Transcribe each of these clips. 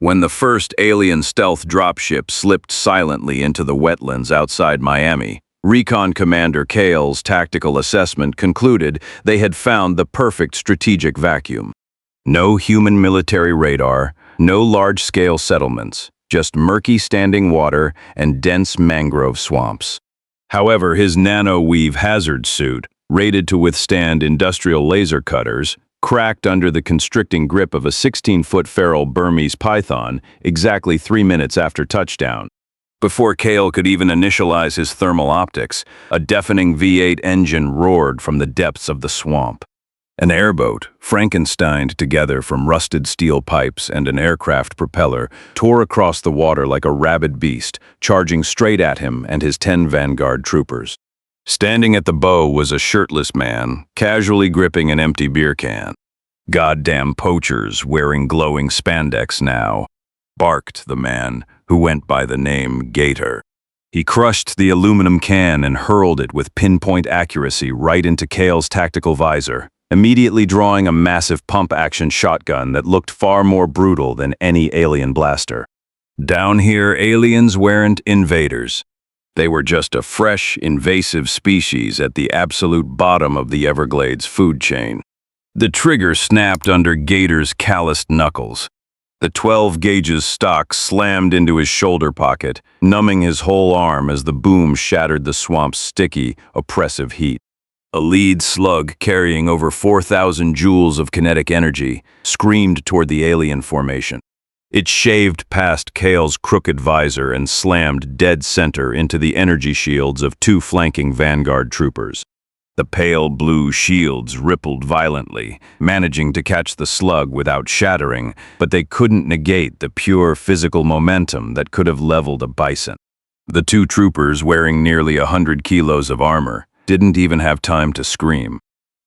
When the first alien stealth dropship slipped silently into the wetlands outside Miami, Recon Commander Cale's tactical assessment concluded they had found the perfect strategic vacuum. No human military radar, no large-scale settlements, just murky standing water and dense mangrove swamps. However, his nano-weave hazard suit, rated to withstand industrial laser cutters, cracked under the constricting grip of a 16-foot feral Burmese python exactly 3 minutes after touchdown. Before Cale could even initialize his thermal optics, a deafening V8 engine roared from the depths of the swamp. An airboat, Frankensteined together from rusted steel pipes and an aircraft propeller, tore across the water like a rabid beast, charging straight at him and his 10 Vanguard troopers. Standing at the bow was a shirtless man, casually gripping an empty beer can. "Goddamn poachers wearing glowing spandex now," barked the man, who went by the name Gator. He crushed the aluminum can and hurled it with pinpoint accuracy right into Cale's tactical visor, immediately drawing a massive pump-action shotgun that looked far more brutal than any alien blaster. Down here, aliens weren't invaders. They were just a fresh, invasive species at the absolute bottom of the Everglades food chain. The trigger snapped under Gator's calloused knuckles. The 12 gauges stock slammed into his shoulder pocket, numbing his whole arm as the boom shattered the swamp's sticky, oppressive heat. A lead slug carrying over 4,000 joules of kinetic energy screamed toward the alien formation. It shaved past Cale's crooked visor and slammed dead center into the energy shields of 2 flanking Vanguard troopers. The pale blue shields rippled violently, managing to catch the slug without shattering, but they couldn't negate the pure physical momentum that could have leveled a bison. The 2 troopers, wearing nearly 100 kilos of armor, didn't even have time to scream.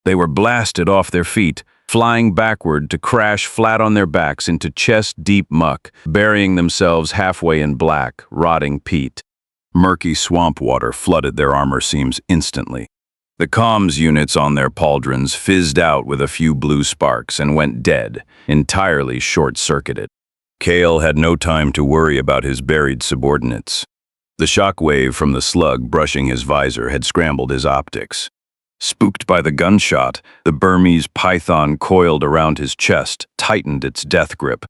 They were blasted off their feet, flying backward to crash flat on their backs into chest-deep muck, burying themselves halfway in black, rotting peat. Murky swamp water flooded their armor seams instantly. The comms units on their pauldrons fizzed out with a few blue sparks and went dead, entirely short-circuited. Cale had no time to worry about his buried subordinates. The shockwave from the slug brushing his visor had scrambled his optics. Spooked by the gunshot, the Burmese python coiled around his chest, tightened its death grip.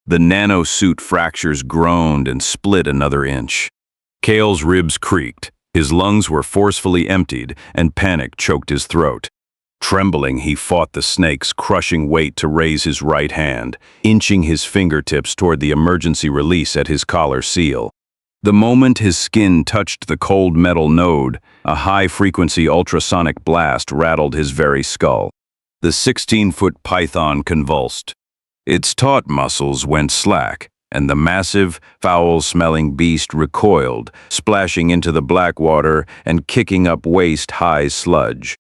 The nano-suit fractures groaned and split another inch. Cale's ribs creaked. His lungs were forcefully emptied, and panic choked his throat. Trembling, he fought the snake's crushing weight to raise his right hand, inching his fingertips toward the emergency release at his collar seal. The moment his skin touched the cold metal node, a high-frequency ultrasonic blast rattled his very skull. The 16-foot python convulsed. Its taut muscles went slack, and the massive, foul-smelling beast recoiled, splashing into the black water and kicking up waist-high sludge.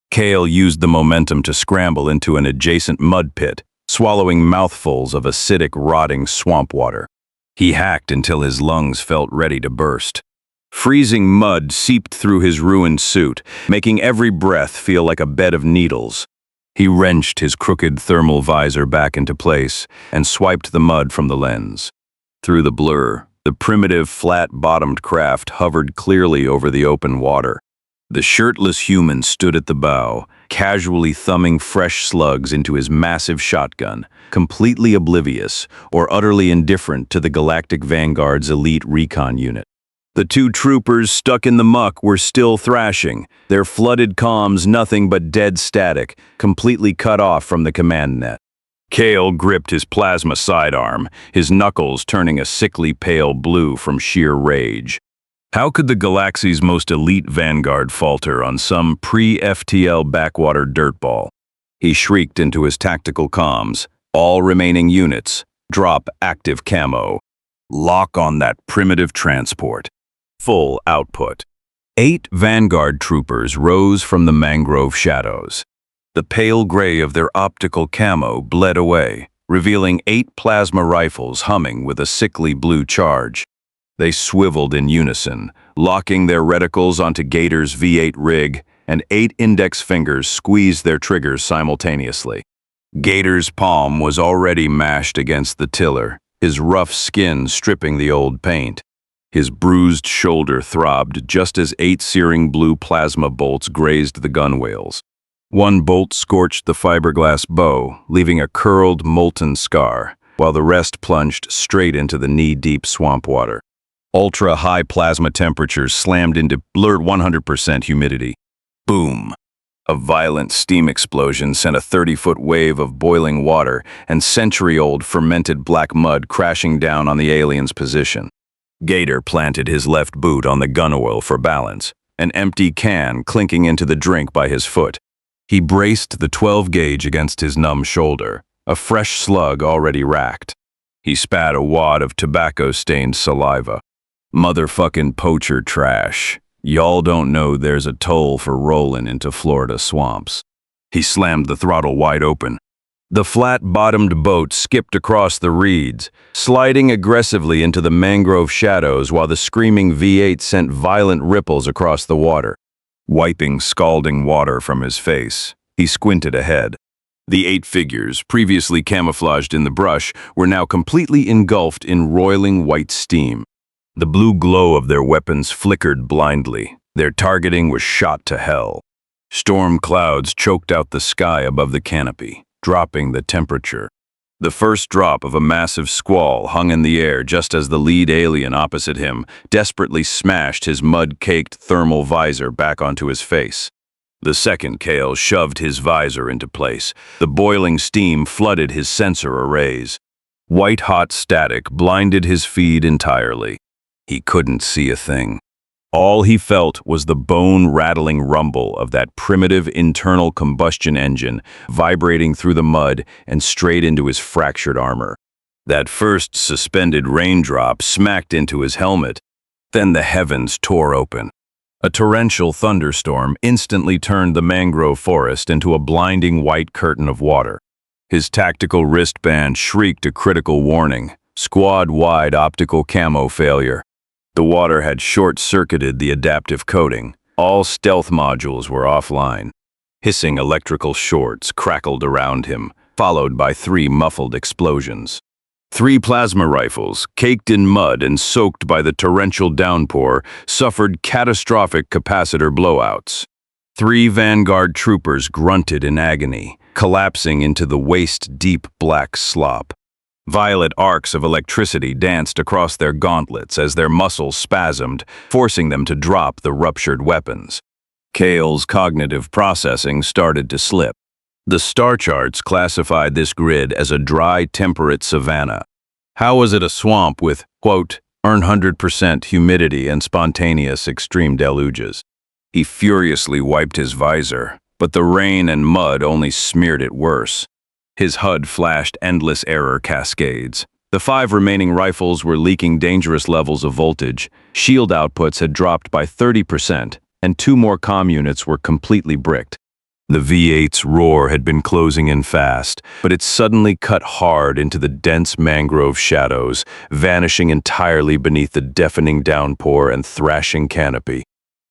Cale used the momentum to scramble into an adjacent mud pit, swallowing mouthfuls of acidic, rotting swamp water. He hacked until his lungs felt ready to burst. Freezing mud seeped through his ruined suit, making every breath feel like a bed of needles. He wrenched his crooked thermal visor back into place and swiped the mud from the lens. Through the blur, the primitive, flat-bottomed craft hovered clearly over the open water. The shirtless human stood at the bow, casually thumbing fresh slugs into his massive shotgun, completely oblivious or utterly indifferent to the Galactic Vanguard's elite recon unit. The 2 troopers stuck in the muck were still thrashing, their flooded comms nothing but dead static, completely cut off from the command net. Cale gripped his plasma sidearm, his knuckles turning a sickly pale blue from sheer rage. How could the galaxy's most elite Vanguard falter on some pre-FTL backwater dirtball? He shrieked into his tactical comms, "All remaining units, drop active camo. Lock on that primitive transport." Full output. 8 Vanguard troopers rose from the mangrove shadows. The pale gray of their optical camo bled away, revealing 8 plasma rifles humming with a sickly blue charge. They swiveled in unison, locking their reticles onto Gator's V8 rig, and 8 index fingers squeezed their triggers simultaneously. Gator's palm was already mashed against the tiller, his rough skin stripping the old paint. His bruised shoulder throbbed just as 8 searing blue plasma bolts grazed the gunwales. One bolt scorched the fiberglass bow, leaving a curled, molten scar, while the rest plunged straight into the knee-deep swamp water. Ultra-high plasma temperatures slammed into blurred 100% humidity. Boom! A violent steam explosion sent a 30-foot wave of boiling water and century-old fermented black mud crashing down on the alien's position. Gator planted his left boot on the gun-oil for balance, an empty can clinking into the drink by his foot. He braced the 12-gauge against his numb shoulder, a fresh slug already racked. He spat a wad of tobacco-stained saliva. Motherfucking poacher trash. Y'all don't know there's a toll for rolling into Florida swamps. He slammed the throttle wide open. The flat-bottomed boat skipped across the reeds, sliding aggressively into the mangrove shadows while the screaming V8 sent violent ripples across the water. Wiping scalding water from his face, he squinted ahead. The 8 figures, previously camouflaged in the brush, were now completely engulfed in roiling white steam. The blue glow of their weapons flickered blindly. Their targeting was shot to hell. Storm clouds choked out the sky above the canopy, dropping the temperature. The first drop of a massive squall hung in the air just as the lead alien opposite him desperately smashed his mud-caked thermal visor back onto his face. The second Kale shoved his visor into place. The boiling steam flooded his sensor arrays. White-hot static blinded his feed entirely. He couldn't see a thing. All he felt was the bone-rattling rumble of that primitive internal combustion engine vibrating through the mud and straight into his fractured armor. That first suspended raindrop smacked into his helmet. Then the heavens tore open. A torrential thunderstorm instantly turned the mangrove forest into a blinding white curtain of water. His tactical wristband shrieked a critical warning, squad-wide optical camo failure. The water had short-circuited the adaptive coating. All stealth modules were offline. Hissing electrical shorts crackled around him, followed by 3 muffled explosions. 3 plasma rifles, caked in mud and soaked by the torrential downpour, suffered catastrophic capacitor blowouts. 3 Vanguard troopers grunted in agony, collapsing into the waist-deep black slop. Violet arcs of electricity danced across their gauntlets as their muscles spasmed, forcing them to drop the ruptured weapons. Kale's cognitive processing started to slip. The star charts classified this grid as a dry, temperate savanna. How was it a swamp with, quote, 100% humidity and spontaneous extreme deluges? He furiously wiped his visor, but the rain and mud only smeared it worse. His HUD flashed endless error cascades. The 5 remaining rifles were leaking dangerous levels of voltage, shield outputs had dropped by 30%, and 2 more comm units were completely bricked. The V8's roar had been closing in fast, but it suddenly cut hard into the dense mangrove shadows, vanishing entirely beneath the deafening downpour and thrashing canopy.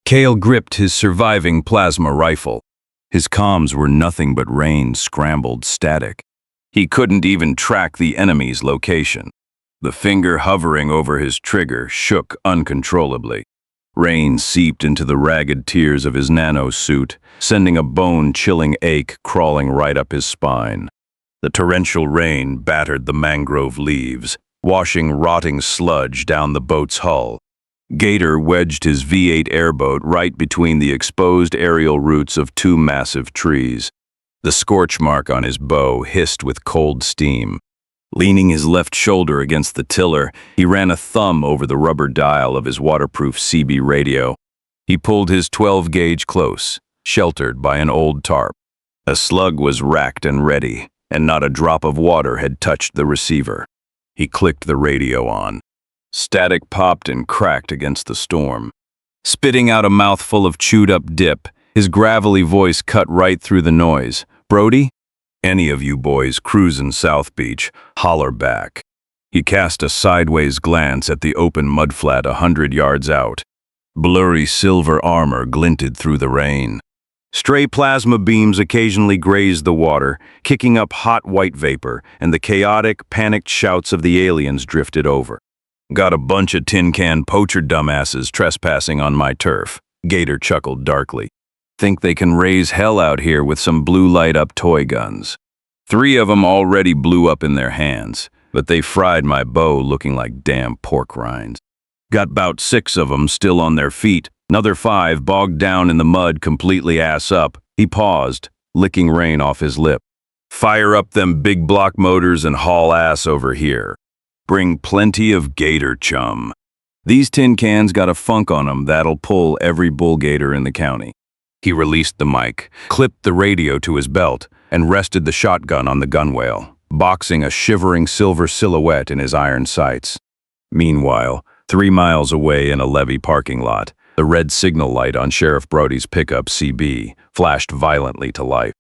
Kale gripped his surviving plasma rifle. His comms were nothing but rain-scrambled static. He couldn't even track the enemy's location. The finger hovering over his trigger shook uncontrollably. Rain seeped into the ragged tears of his nano-suit, sending a bone-chilling ache crawling right up his spine. The torrential rain battered the mangrove leaves, washing rotting sludge down the boat's hull. Gator wedged his V8 airboat right between the exposed aerial roots of 2 massive trees. The scorch mark on his bow hissed with cold steam. Leaning his left shoulder against the tiller, he ran a thumb over the rubber dial of his waterproof CB radio. He pulled his 12-gauge close, sheltered by an old tarp. A slug was racked and ready, and not a drop of water had touched the receiver. He clicked the radio on. Static popped and cracked against the storm. Spitting out a mouthful of chewed-up dip, his gravelly voice cut right through the noise. "Brody? Any of you boys cruising South Beach, holler back." He cast a sideways glance at the open mudflat 100 yards out. Blurry silver armor glinted through the rain. Stray plasma beams occasionally grazed the water, kicking up hot white vapor, and the chaotic, panicked shouts of the aliens drifted over. Got a bunch of tin can poacher dumbasses trespassing on my turf. Gator chuckled darkly. Think they can raise hell out here with some blue light-up toy guns. 3 of them already blew up in their hands, but they fried my bow looking like damn pork rinds. Got about 6 of them still on their feet, another 5 bogged down in the mud completely ass up. He paused, licking rain off his lip. Fire up them big block motors and haul ass over here. Bring plenty of gator chum. These tin cans got a funk on them that'll pull every bull gator in the county. He released the mic, clipped the radio to his belt, and rested the shotgun on the gunwale, boxing a shivering silver silhouette in his iron sights. Meanwhile, 3 miles away in a levee parking lot, the red signal light on Sheriff Brody's pickup CB flashed violently to life.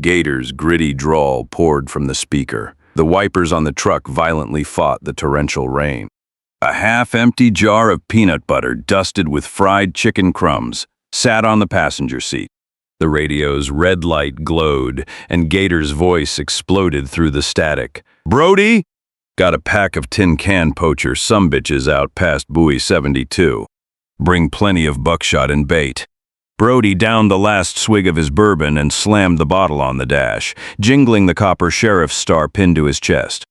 Gator's gritty drawl poured from the speaker. The wipers on the truck violently fought the torrential rain. A half-empty jar of peanut butter dusted with fried chicken crumbs sat on the passenger seat. The radio's red light glowed, and Gator's voice exploded through the static. "Brody! Got a pack of tin can poacher sumbitches out past buoy 72. Bring plenty of buckshot and bait." Brody downed the last swig of his bourbon and slammed the bottle on the dash, jingling the copper sheriff's star pinned to his chest.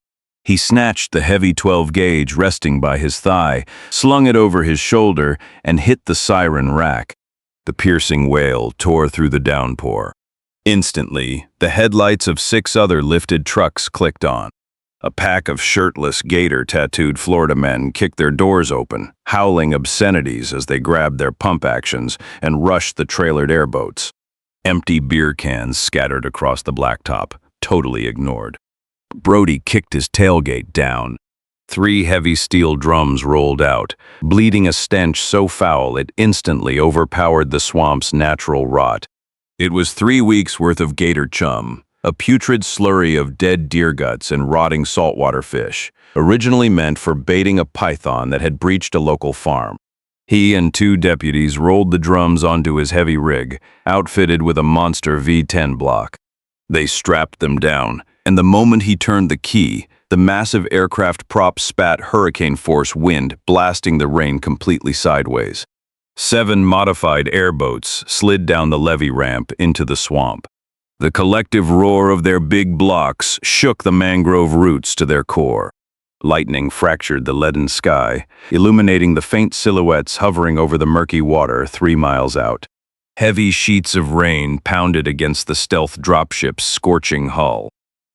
He snatched the heavy 12-gauge resting by his thigh, slung it over his shoulder, and hit the siren rack. The piercing wail tore through the downpour. Instantly, the headlights of 6 other lifted trucks clicked on. A pack of shirtless gator-tattooed Florida men kicked their doors open, howling obscenities as they grabbed their pump actions and rushed the trailered airboats. Empty beer cans scattered across the blacktop, totally ignored. Brody kicked his tailgate down. 3 heavy steel drums rolled out, bleeding a stench so foul it instantly overpowered the swamp's natural rot. It was 3 weeks' worth of gator chum, a putrid slurry of dead deer guts and rotting saltwater fish, originally meant for baiting a python that had breached a local farm. He and 2 deputies rolled the drums onto his heavy rig, outfitted with a monster V10 block. They strapped them down, and the moment he turned the key, the massive aircraft prop spat hurricane-force wind, blasting the rain completely sideways. 7 modified airboats slid down the levee ramp into the swamp. The collective roar of their big blocks shook the mangrove roots to their core. Lightning fractured the leaden sky, illuminating the faint silhouettes hovering over the murky water 3 miles out. Heavy sheets of rain pounded against the stealth dropship's scorching hull.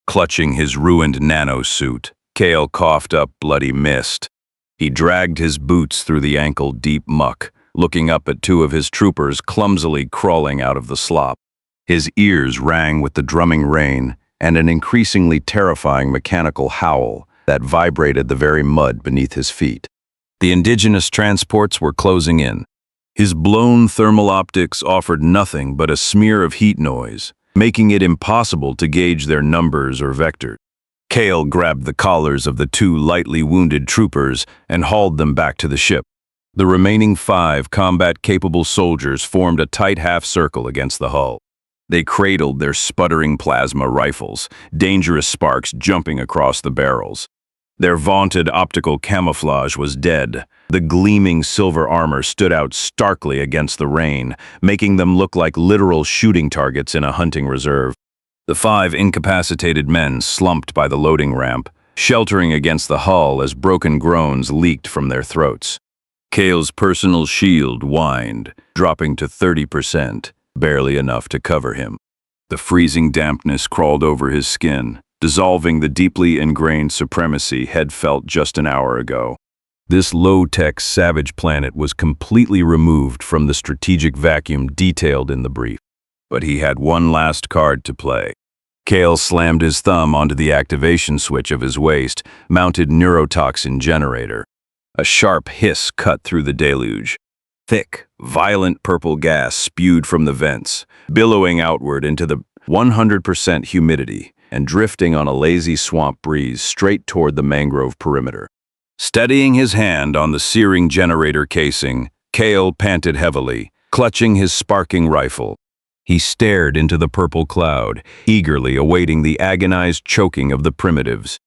Clutching his ruined nano-suit, Cale coughed up bloody mist. He dragged his boots through the ankle-deep muck, looking up at 2 of his troopers clumsily crawling out of the slop. His ears rang with the drumming rain and an increasingly terrifying mechanical howl that vibrated the very mud beneath his feet. The indigenous transports were closing in. His blown thermal optics offered nothing but a smear of heat noise, making it impossible to gauge their numbers or vectors. Cale grabbed the collars of the 2 lightly wounded troopers and hauled them back to the ship. The remaining 5 combat-capable soldiers formed a tight half-circle against the hull. They cradled their sputtering plasma rifles, dangerous sparks jumping across the barrels. Their vaunted optical camouflage was dead. The gleaming silver armor stood out starkly against the rain, making them look like literal shooting targets in a hunting reserve. The 5 incapacitated men slumped by the loading ramp, sheltering against the hull as broken groans leaked from their throats. Cale's personal shield whined, dropping to 30%, barely enough to cover him. The freezing dampness crawled over his skin, dissolving the deeply ingrained supremacy he'd felt just an hour ago. This low-tech savage planet was completely removed from the strategic vacuum detailed in the brief. But he had one last card to play. Cale slammed his thumb onto the activation switch of his waist-mounted neurotoxin generator. A sharp hiss cut through the deluge. Thick, violent purple gas spewed from the vents, billowing outward into the 100% humidity and drifting on a lazy swamp breeze straight toward the mangrove perimeter. Steadying his hand on the searing generator casing, Cale panted heavily, clutching his sparking rifle. He stared into the purple cloud, eagerly awaiting the agonized choking of the primitives.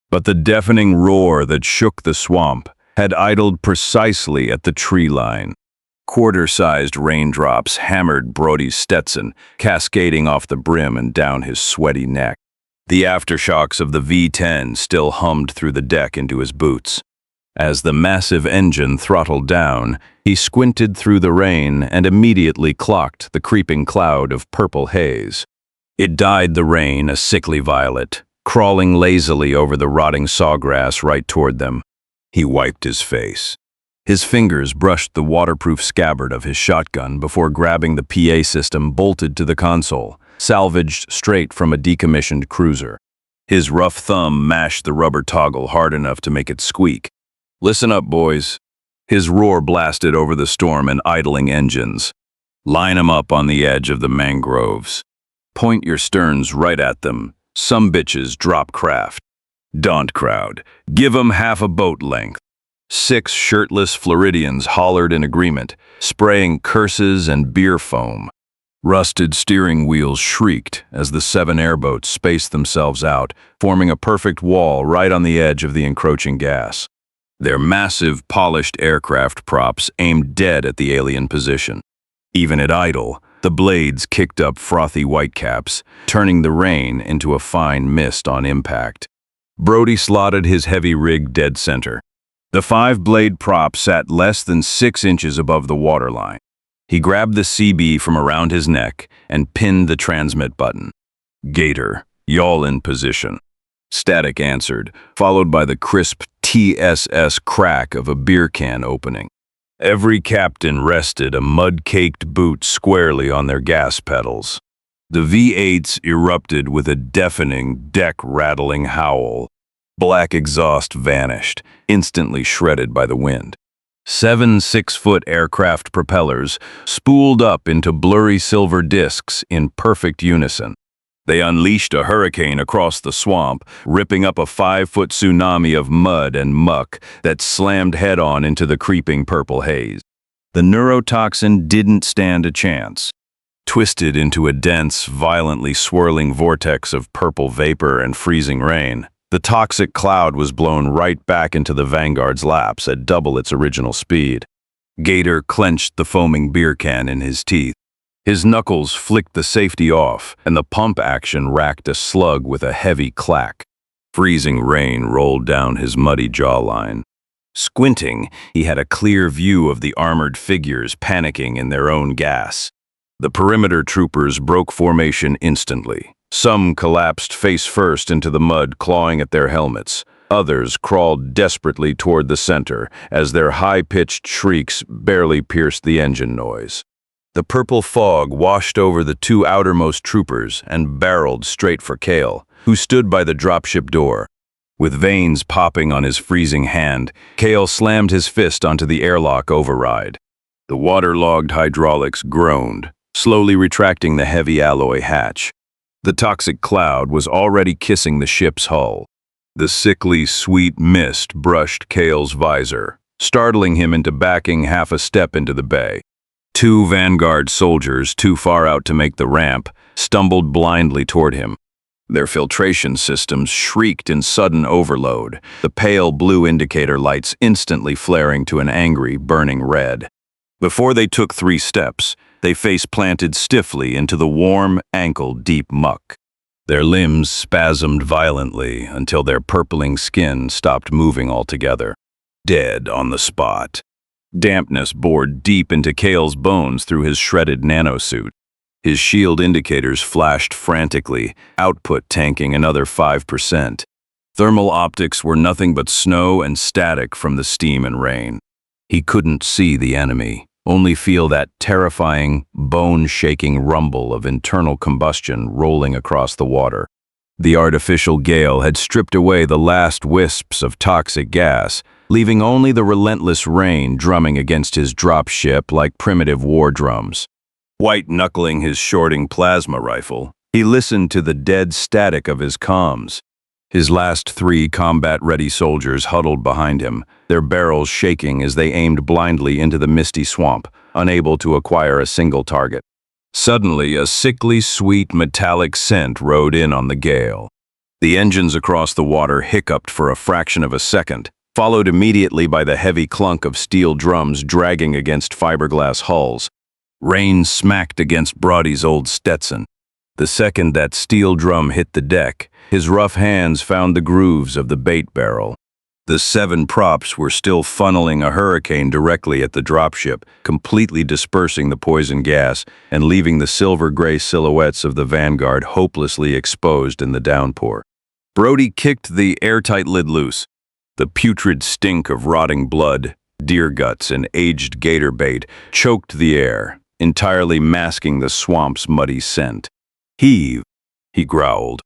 But the deafening roar that shook the swamp had idled precisely at the tree line. Quarter-sized raindrops hammered Brody's Stetson, cascading off the brim and down his sweaty neck. The aftershocks of the V10 still hummed through the deck into his boots. As the massive engine throttled down, he squinted through the rain and immediately clocked the creeping cloud of purple haze. It dyed the rain a sickly violet, crawling lazily over the rotting sawgrass right toward them. He wiped his face. His fingers brushed the waterproof scabbard of his shotgun before grabbing the PA system bolted to the console, salvaged straight from a decommissioned cruiser. His rough thumb mashed the rubber toggle hard enough to make it squeak. "Listen up, boys." His roar blasted over the storm and idling engines. "Line 'em up on the edge of the mangroves. Point your sterns right at them. Some bitches drop craft. Daunt crowd. Give 'em half a boat length." 6 shirtless Floridians hollered in agreement, spraying curses and beer foam. Rusted steering wheels shrieked as the 7 airboats spaced themselves out, forming a perfect wall right on the edge of the encroaching gas. Their massive, polished aircraft props aimed dead at the alien position. Even at idle, the blades kicked up frothy whitecaps, turning the rain into a fine mist on impact. Brody slotted his heavy rig dead center. The 5-blade prop sat less than 6 inches above the waterline. He grabbed the CB from around his neck and pinned the transmit button. "Gator, yawl in position." Static answered, followed by the crisp TSS crack of a beer can opening. Every captain rested a mud-caked boot squarely on their gas pedals. The V8s erupted with a deafening, deck-rattling howl. Black exhaust vanished, instantly shredded by the wind. 7 6-foot aircraft propellers spooled up into blurry silver discs in perfect unison. They unleashed a hurricane across the swamp, ripping up a 5-foot tsunami of mud and muck that slammed head-on into the creeping purple haze. The neurotoxin didn't stand a chance. Twisted into a dense, violently swirling vortex of purple vapor and freezing rain, the toxic cloud was blown right back into the Vanguard's laps at double its original speed. Gator clenched the foaming beer can in his teeth. His knuckles flicked the safety off, and the pump action racked a slug with a heavy clack. Freezing rain rolled down his muddy jawline. Squinting, he had a clear view of the armored figures panicking in their own gas. The perimeter troopers broke formation instantly. Some collapsed face first into the mud, clawing at their helmets. Others crawled desperately toward the center as their high-pitched shrieks barely pierced the engine noise. The purple fog washed over the 2 outermost troopers and barreled straight for Cale, who stood by the dropship door. With veins popping on his freezing hand, Cale slammed his fist onto the airlock override. The waterlogged hydraulics groaned, slowly retracting the heavy alloy hatch. The toxic cloud was already kissing the ship's hull. The sickly, sweet mist brushed Cale's visor, startling him into backing half a step into the bay. 2 Vanguard soldiers, too far out to make the ramp, stumbled blindly toward him. Their filtration systems shrieked in sudden overload, the pale blue indicator lights instantly flaring to an angry, burning red. Before they took 3 steps, they face-planted stiffly into the warm, ankle-deep muck. Their limbs spasmed violently until their purpling skin stopped moving altogether. Dead on the spot. Dampness bored deep into Cale's bones through his shredded nano-suit. His shield indicators flashed frantically, output tanking another 5%. Thermal optics were nothing but snow and static from the steam and rain. He couldn't see the enemy, only feel that terrifying, bone-shaking rumble of internal combustion rolling across the water. The artificial gale had stripped away the last wisps of toxic gas, leaving only the relentless rain drumming against his drop ship like primitive war drums. White-knuckling his shorting plasma rifle, he listened to the dead static of his comms. His last 3 combat-ready soldiers huddled behind him, their barrels shaking as they aimed blindly into the misty swamp, unable to acquire a single target. Suddenly, a sickly sweet metallic scent rode in on the gale. The engines across the water hiccuped for a fraction of a second, followed immediately by the heavy clunk of steel drums dragging against fiberglass hulls. Rain smacked against Brody's old Stetson. The second that steel drum hit the deck, his rough hands found the grooves of the bait barrel. The 7 props were still funneling a hurricane directly at the dropship, completely dispersing the poison gas and leaving the silver-gray silhouettes of the Vanguard hopelessly exposed in the downpour. Brody kicked the airtight lid loose. The putrid stink of rotting blood, deer guts, and aged gator bait choked the air, entirely masking the swamp's muddy scent. "Heave," he growled.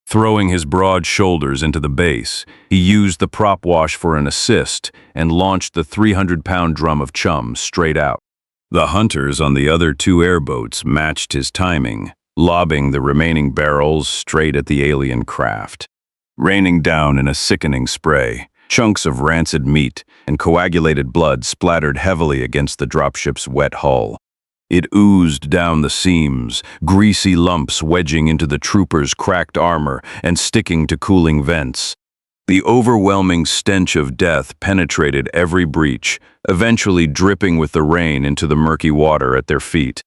Throwing his broad shoulders into the base, he used the prop wash for an assist and launched the 300-pound drum of chum straight out. The hunters on the other 2 airboats matched his timing, lobbing the remaining barrels straight at the alien craft. Raining down in a sickening spray, chunks of rancid meat and coagulated blood splattered heavily against the dropship's wet hull. It oozed down the seams, greasy lumps wedging into the troopers' cracked armor and sticking to cooling vents. The overwhelming stench of death penetrated every breach, eventually dripping with the rain into the murky water at their feet.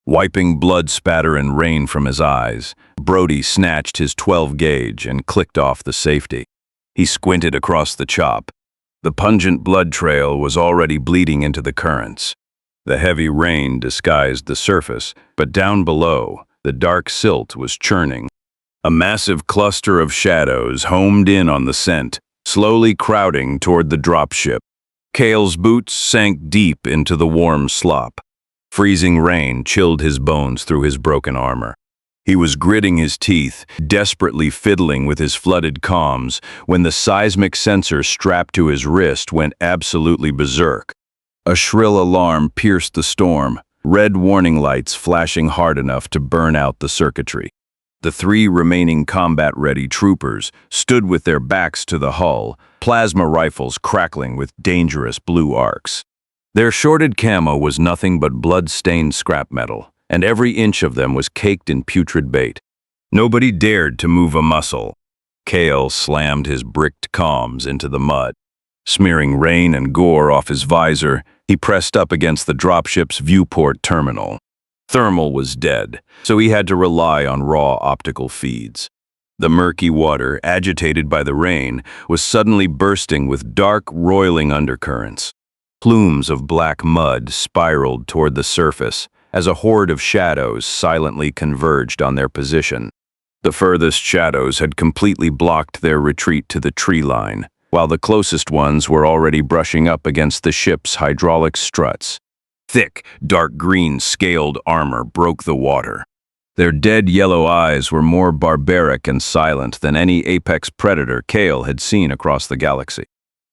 Wiping blood spatter and rain from his eyes, Brody snatched his 12-gauge and clicked off the safety. He squinted across the chop. The pungent blood trail was already bleeding into the currents. The heavy rain disguised the surface, but down below, the dark silt was churning. A massive cluster of shadows homed in on the scent, slowly crowding toward the dropship. Cale's boots sank deep into the warm slop. Freezing rain chilled his bones through his broken armor. He was gritting his teeth, desperately fiddling with his flooded comms, when the seismic sensor strapped to his wrist went absolutely berserk. A shrill alarm pierced the storm, red warning lights flashing hard enough to burn out the circuitry. The 3 remaining combat-ready troopers stood with their backs to the hull, plasma rifles crackling with dangerous blue arcs. Their shorted camo was nothing but blood-stained scrap metal, and every inch of them was caked in putrid bait. Nobody dared to move a muscle. Cale slammed his bricked comms into the mud. Smearing rain and gore off his visor, he pressed up against the dropship's viewport terminal. Thermal was dead, so he had to rely on raw optical feeds. The murky water, agitated by the rain, was suddenly bursting with dark, roiling undercurrents. Plumes of black mud spiraled toward the surface as a horde of shadows silently converged on their position. The furthest shadows had completely blocked their retreat to the tree line, while the closest ones were already brushing up against the ship's hydraulic struts. Thick, dark green scaled armor broke the water. Their dead yellow eyes were more barbaric and silent than any apex predator Cale had seen across the galaxy.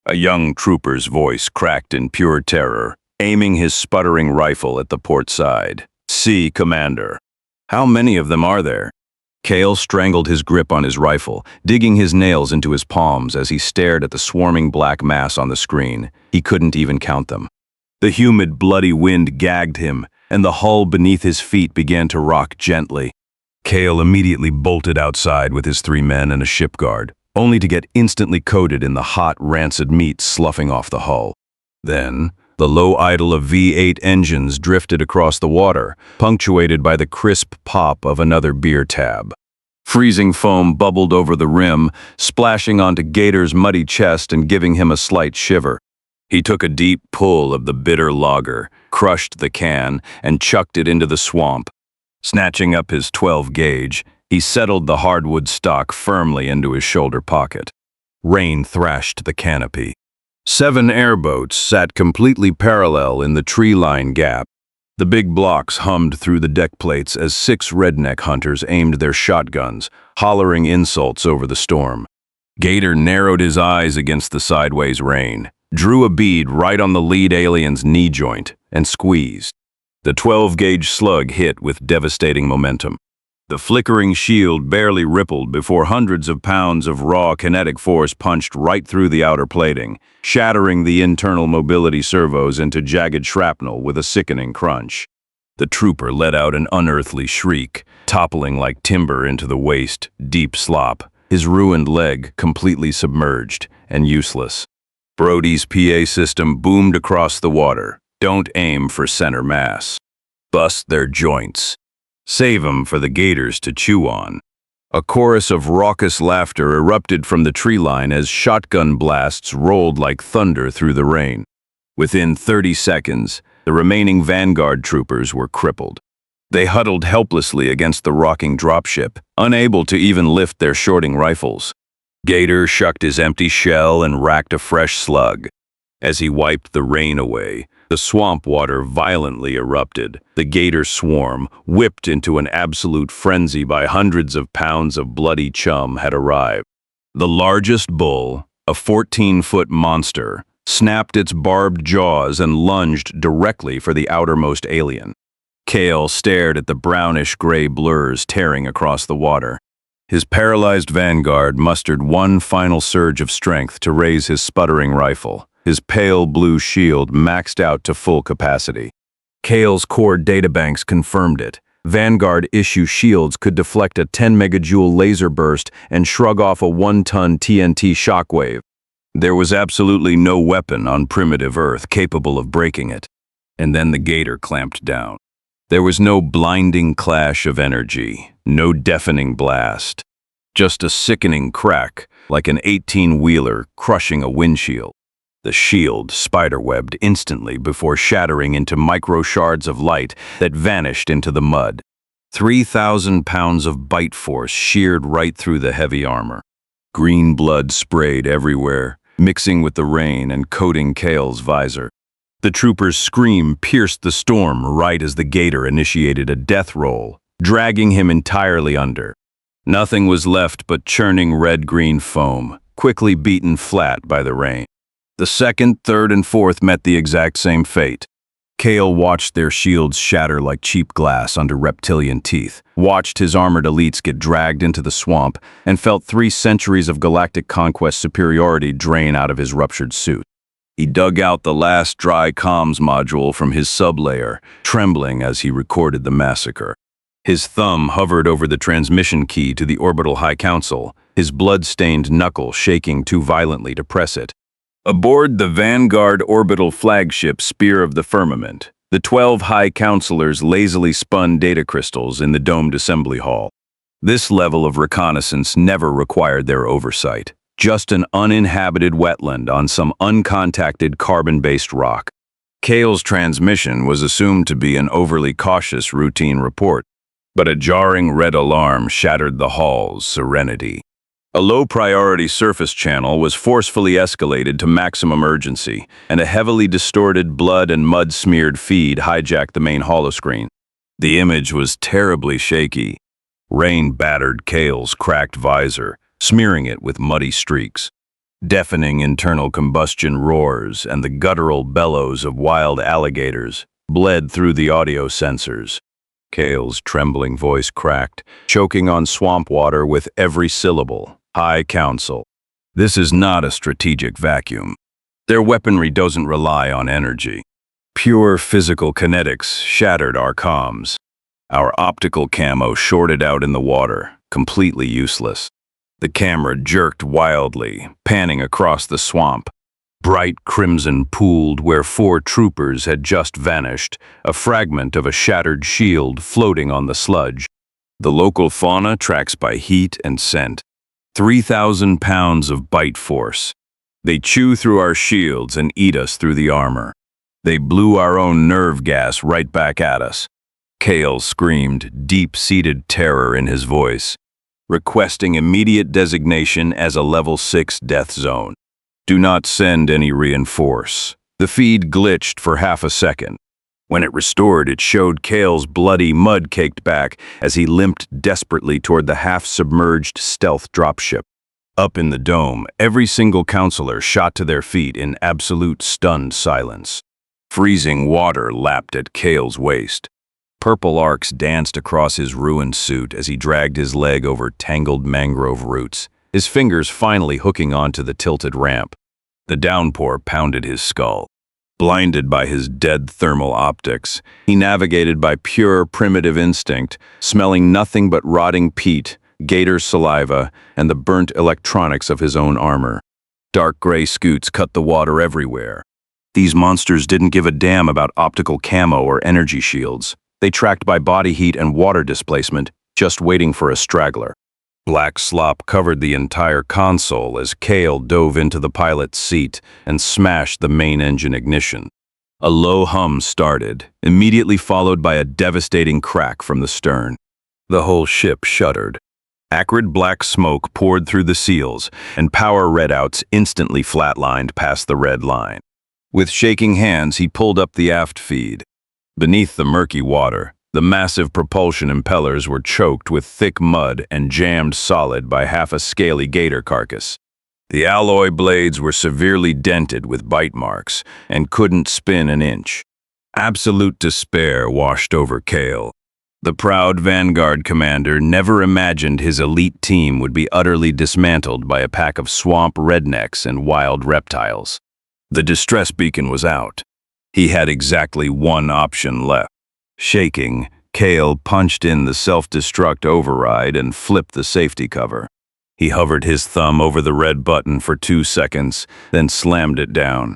A young trooper's voice cracked in pure terror, aiming his sputtering rifle at the port side. "See, Commander." "How many of them are there?" Cale strangled his grip on his rifle, digging his nails into his palms as he stared at the swarming black mass on the screen. He couldn't even count them. The humid, bloody wind gagged him, and the hull beneath his feet began to rock gently. Cale immediately bolted outside with his 3 men and a ship guard, only to get instantly coated in the hot, rancid meat sloughing off the hull. Then, the low idle of V8 engines drifted across the water, punctuated by the crisp pop of another beer tab. Freezing foam bubbled over the rim, splashing onto Gator's muddy chest and giving him a slight shiver. He took a deep pull of the bitter lager, crushed the can, and chucked it into the swamp. Snatching up his 12-gauge, he settled the hardwood stock firmly into his shoulder pocket. Rain thrashed the canopy. 7 airboats sat completely parallel in the tree-line gap. The big blocks hummed through the deck plates as 6 redneck hunters aimed their shotguns, hollering insults over the storm. Gator narrowed his eyes against the sideways rain, drew a bead right on the lead alien's knee joint, and squeezed. The 12-gauge slug hit with devastating momentum. The flickering shield barely rippled before hundreds of pounds of raw kinetic force punched right through the outer plating, shattering the internal mobility servos into jagged shrapnel with a sickening crunch. The trooper let out an unearthly shriek, toppling like timber into the waist, deep slop, his ruined leg completely submerged and useless. Brody's PA system boomed across the water. Don't aim for center mass. Bust their joints. Save 'em for the gators to chew on. A chorus of raucous laughter erupted from the tree line as shotgun blasts rolled like thunder through the rain. Within 30 seconds, the remaining Vanguard troopers were crippled. They huddled helplessly against the rocking dropship, unable to even lift their shorting rifles. Gator shucked his empty shell and racked a fresh slug. As he wiped the rain away, the swamp water violently erupted. The gator swarm, whipped into an absolute frenzy by hundreds of pounds of bloody chum, had arrived. The largest bull, a 14-foot monster, snapped its barbed jaws and lunged directly for the outermost alien. Kale stared at the brownish-gray blurs tearing across the water. His paralyzed Vanguard mustered one final surge of strength to raise his sputtering rifle. His pale blue shield maxed out to full capacity. Kale's core databanks confirmed it. Vanguard issue shields could deflect a 10-megajoule laser burst and shrug off a 1-ton TNT shockwave. There was absolutely no weapon on primitive Earth capable of breaking it. And then the Gator clamped down. There was no blinding clash of energy, no deafening blast. Just a sickening crack, like an 18-wheeler crushing a windshield. The shield spiderwebbed instantly before shattering into micro shards of light that vanished into the mud. 3,000 pounds of bite force sheared right through the heavy armor. Green blood sprayed everywhere, mixing with the rain and coating Kale's visor. The trooper's scream pierced the storm right as the Gator initiated a death roll, dragging him entirely under. Nothing was left but churning red-green foam, quickly beaten flat by the rain. The second, third, and fourth met the exact same fate. Kale watched their shields shatter like cheap glass under reptilian teeth, watched his armored elites get dragged into the swamp, and felt 3 centuries of galactic conquest superiority drain out of his ruptured suit. He dug out the last dry comms module from his sublayer, trembling as he recorded the massacre. His thumb hovered over the transmission key to the Orbital High Council, his blood-stained knuckle shaking too violently to press it. Aboard the Vanguard orbital flagship Spear of the Firmament, the 12 High Counselors lazily spun data crystals in the domed assembly hall. This level of reconnaissance never required their oversight. Just an uninhabited wetland on some uncontacted carbon-based rock. Kale's transmission was assumed to be an overly cautious routine report, but a jarring red alarm shattered the hall's serenity. A low-priority surface channel was forcefully escalated to maximum urgency, and a heavily distorted blood and mud-smeared feed hijacked the main holoscreen. The image was terribly shaky. Rain battered Kale's cracked visor, smearing it with muddy streaks. Deafening internal combustion roars and the guttural bellows of wild alligators bled through the audio sensors. Kale's trembling voice cracked, choking on swamp water with every syllable. High Council. This is not a strategic vacuum. Their weaponry doesn't rely on energy. Pure physical kinetics shattered our comms. Our optical camo shorted out in the water, completely useless. The camera jerked wildly, panning across the swamp. Bright crimson pooled where 4 troopers had just vanished, a fragment of a shattered shield floating on the sludge. The local fauna tracks by heat and scent. 3,000 pounds of bite force. They chew through our shields and eat us through the armor. They blew our own nerve gas right back at us. Kale screamed, deep-seated terror in his voice, requesting immediate designation as a level 6 death zone. Do not send any reinforce. The feed glitched for half a second. When it restored, it showed Kale's bloody, mud-caked back as he limped desperately toward the half-submerged stealth dropship. Up in the dome, every single counselor shot to their feet in absolute stunned silence. Freezing water lapped at Kale's waist. Purple arcs danced across his ruined suit as he dragged his leg over tangled mangrove roots, his fingers finally hooking onto the tilted ramp. The downpour pounded his skull. Blinded by his dead thermal optics, he navigated by pure primitive instinct, smelling nothing but rotting peat, gator saliva, and the burnt electronics of his own armor. Dark gray scoots cut the water everywhere. These monsters didn't give a damn about optical camo or energy shields. They tracked by body heat and water displacement, just waiting for a straggler. Black slop covered the entire console as Kale dove into the pilot's seat and smashed the main engine ignition. A low hum started, immediately followed by a devastating crack from the stern. The whole ship shuddered. Acrid black smoke poured through the seals, and power readouts instantly flatlined past the red line. With shaking hands, he pulled up the aft feed. Beneath the murky water, the massive propulsion impellers were choked with thick mud and jammed solid by half a scaly gator carcass. The alloy blades were severely dented with bite marks and couldn't spin an inch. Absolute despair washed over Kale. The proud Vanguard commander never imagined his elite team would be utterly dismantled by a pack of swamp rednecks and wild reptiles. The distress beacon was out. He had exactly one option left. Shaking, Kale punched in the self-destruct override and flipped the safety cover. He hovered his thumb over the red button for 2 seconds, then slammed it down.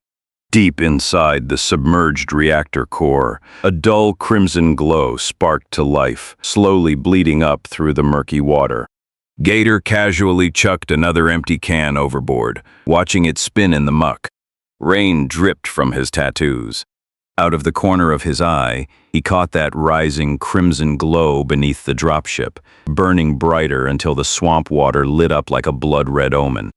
Deep inside the submerged reactor core, a dull crimson glow sparked to life, slowly bleeding up through the murky water. Gator casually chucked another empty can overboard, watching it spin in the muck. Rain dripped from his tattoos. Out of the corner of his eye, he caught that rising crimson glow beneath the dropship, burning brighter until the swamp water lit up like a blood-red omen.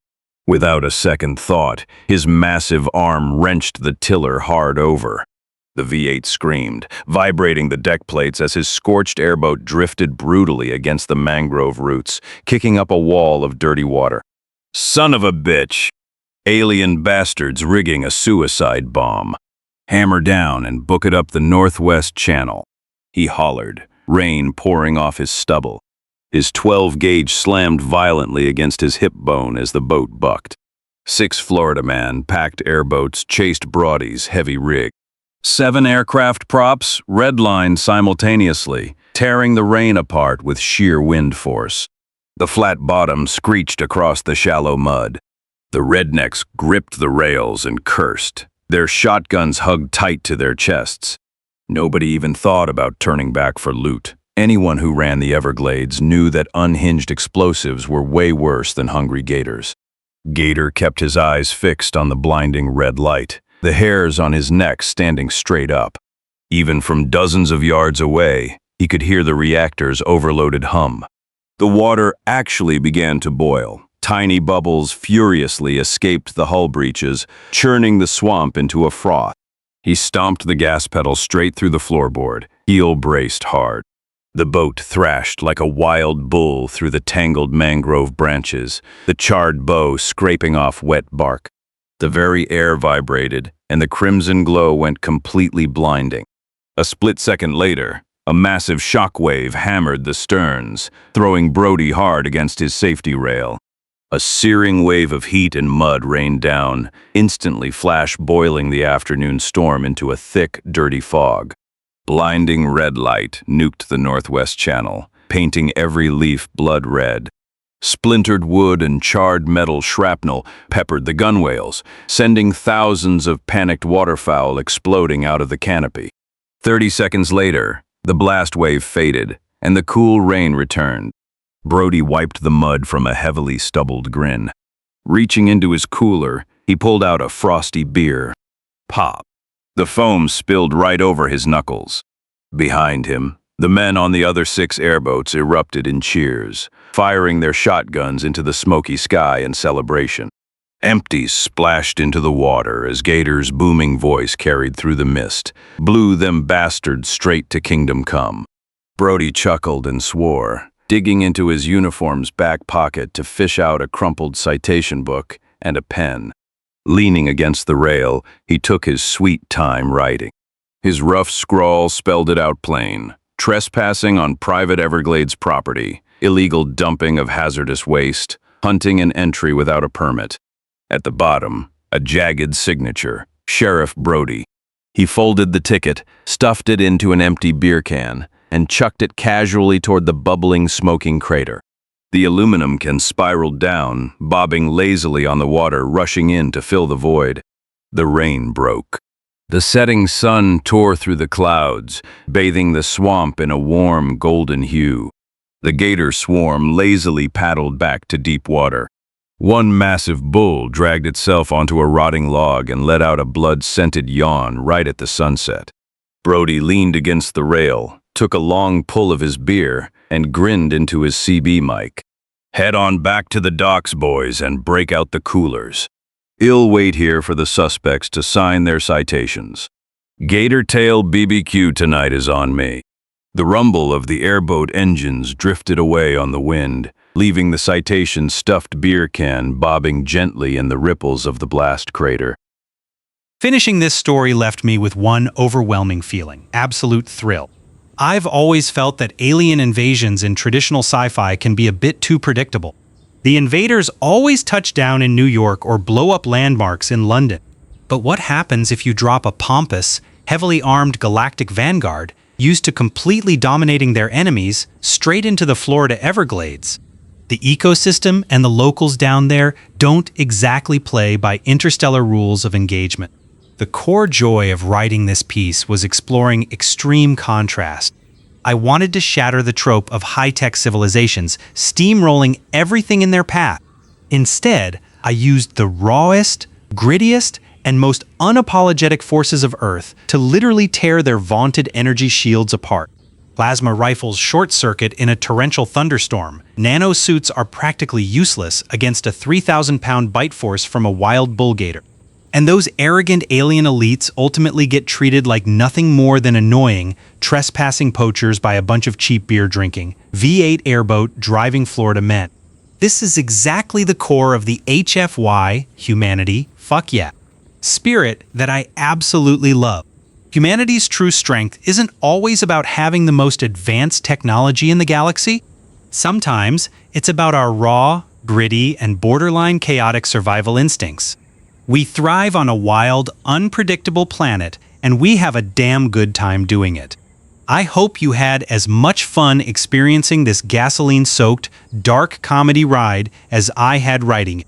Without a second thought, his massive arm wrenched the tiller hard over. The V8 screamed, vibrating the deck plates as his scorched airboat drifted brutally against the mangrove roots, kicking up a wall of dirty water. Son of a bitch! Alien bastards rigging a suicide bomb. Hammer down and book it up the northwest channel. He hollered, rain pouring off his stubble. His 12-gauge slammed violently against his hip bone as the boat bucked. 6 Florida man packed airboats chased Broady's heavy rig. 7 aircraft props redlined simultaneously, tearing the rain apart with sheer wind force. The flat bottom screeched across the shallow mud. The rednecks gripped the rails and cursed, their shotguns hugged tight to their chests. Nobody even thought about turning back for loot. Anyone who ran the Everglades knew that unhinged explosives were way worse than hungry gators. Gator kept his eyes fixed on the blinding red light, the hairs on his neck standing straight up. Even from dozens of yards away, he could hear the reactor's overloaded hum. The water actually began to boil. Tiny bubbles furiously escaped the hull breaches, churning the swamp into a froth. He stomped the gas pedal straight through the floorboard, heel braced hard. The boat thrashed like a wild bull through the tangled mangrove branches, the charred bow scraping off wet bark. The very air vibrated, and the crimson glow went completely blinding. A split second later, a massive shockwave hammered the sterns, throwing Brody hard against his safety rail. A searing wave of heat and mud rained down, instantly flash boiling the afternoon storm into a thick, dirty fog. Blinding red light nuked the northwest channel, painting every leaf blood red. Splintered wood and charred metal shrapnel peppered the gunwales, sending thousands of panicked waterfowl exploding out of the canopy. 30 seconds later, the blast wave faded, and the cool rain returned. Brody wiped the mud from a heavily stubbled grin. Reaching into his cooler, he pulled out a frosty beer. Pop! The foam spilled right over his knuckles. Behind him, the men on the other 6 airboats erupted in cheers, firing their shotguns into the smoky sky in celebration. Empties splashed into the water as Gator's booming voice carried through the mist, blew them bastards straight to kingdom come. Brody chuckled and swore, digging into his uniform's back pocket to fish out a crumpled citation book and a pen. Leaning against the rail, he took his sweet time writing. His rough scrawl spelled it out plain: trespassing on private Everglades property, illegal dumping of hazardous waste, hunting and entry without a permit. At the bottom, a jagged signature: Sheriff Brody. He folded the ticket, stuffed it into an empty beer can, and chucked it casually toward the bubbling, smoking crater. The aluminum can spiraled down, bobbing lazily on the water rushing in to fill the void. The rain broke. The setting sun tore through the clouds, bathing the swamp in a warm, golden hue. The gator swarm lazily paddled back to deep water. One massive bull dragged itself onto a rotting log and let out a blood-scented yawn right at the sunset. Brody leaned against the rail, took a long pull of his beer, and grinned into his CB mic. "Head on back to the docks, boys, and break out the coolers. I'll wait here for the suspects to sign their citations. Gator tail BBQ tonight is on me." The rumble of the airboat engines drifted away on the wind, leaving the citation-stuffed beer can bobbing gently in the ripples of the blast crater. Finishing this story left me with one overwhelming feeling: absolute thrill. I've always felt that alien invasions in traditional sci-fi can be a bit too predictable. The invaders always touch down in New York or blow up landmarks in London. But what happens if you drop a pompous, heavily armed Galactic Vanguard, used to completely dominating their enemies, straight into the Florida Everglades? The ecosystem and the locals down there don't exactly play by interstellar rules of engagement. The core joy of writing this piece was exploring extreme contrast. I wanted to shatter the trope of high-tech civilizations, steamrolling everything in their path. Instead, I used the rawest, grittiest, and most unapologetic forces of Earth to literally tear their vaunted energy shields apart. Plasma rifles short-circuit in a torrential thunderstorm. Nano-suits are practically useless against a 3,000-pound bite force from a wild bull gator. And those arrogant alien elites ultimately get treated like nothing more than annoying, trespassing poachers by a bunch of cheap beer-drinking, V8-airboat-driving Florida men. This is exactly the core of the HFY, humanity, fuck yeah, spirit that I absolutely love. Humanity's true strength isn't always about having the most advanced technology in the galaxy. Sometimes it's about our raw, gritty, and borderline chaotic survival instincts. We thrive on a wild, unpredictable planet, and we have a damn good time doing it. I hope you had as much fun experiencing this gasoline-soaked, dark comedy ride as I had writing it.